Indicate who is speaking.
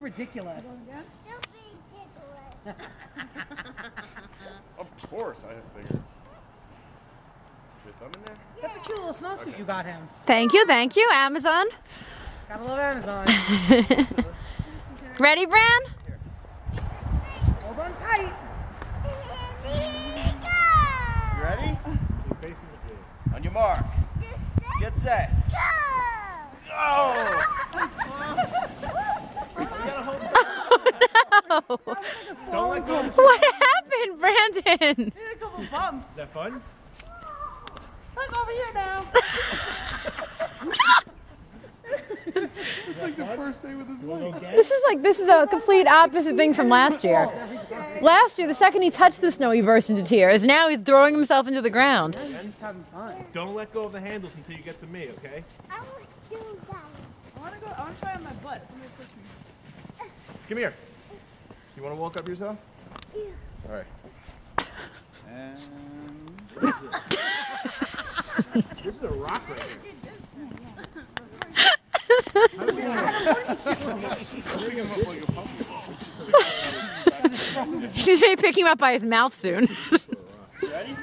Speaker 1: Ridiculous.
Speaker 2: Of course, I have fingers. Is your thumb in there?
Speaker 1: That's a cute little snowsuit you got him.
Speaker 3: Thank you, Amazon.
Speaker 1: Gotta love Amazon.
Speaker 3: Ready, Bran?
Speaker 1: Hold on tight.
Speaker 2: You ready?
Speaker 4: You're facing the blue.
Speaker 2: On your mark. Get set. Go!
Speaker 3: No.
Speaker 4: Don't let go.
Speaker 3: What happened, Brandon?
Speaker 1: Hit a couple bumps.
Speaker 4: Is that fun?
Speaker 1: Look over here now.
Speaker 2: It's like the first day with his legs.
Speaker 3: This is a complete opposite thing from last year. Last year, the second he touched the snow, he burst into tears. Now he's throwing himself into the ground.
Speaker 1: He's just having fun.
Speaker 4: Don't let go of the handles until you get to me, okay?
Speaker 5: I was doing that.
Speaker 1: I wanna try on my butt. Somebody push me.
Speaker 2: Come here. You want to walk up yourself?
Speaker 5: Yeah.
Speaker 2: All right. And
Speaker 4: This is a rock right here.
Speaker 3: He's going to pick him up by his mouth soon.
Speaker 2: ready?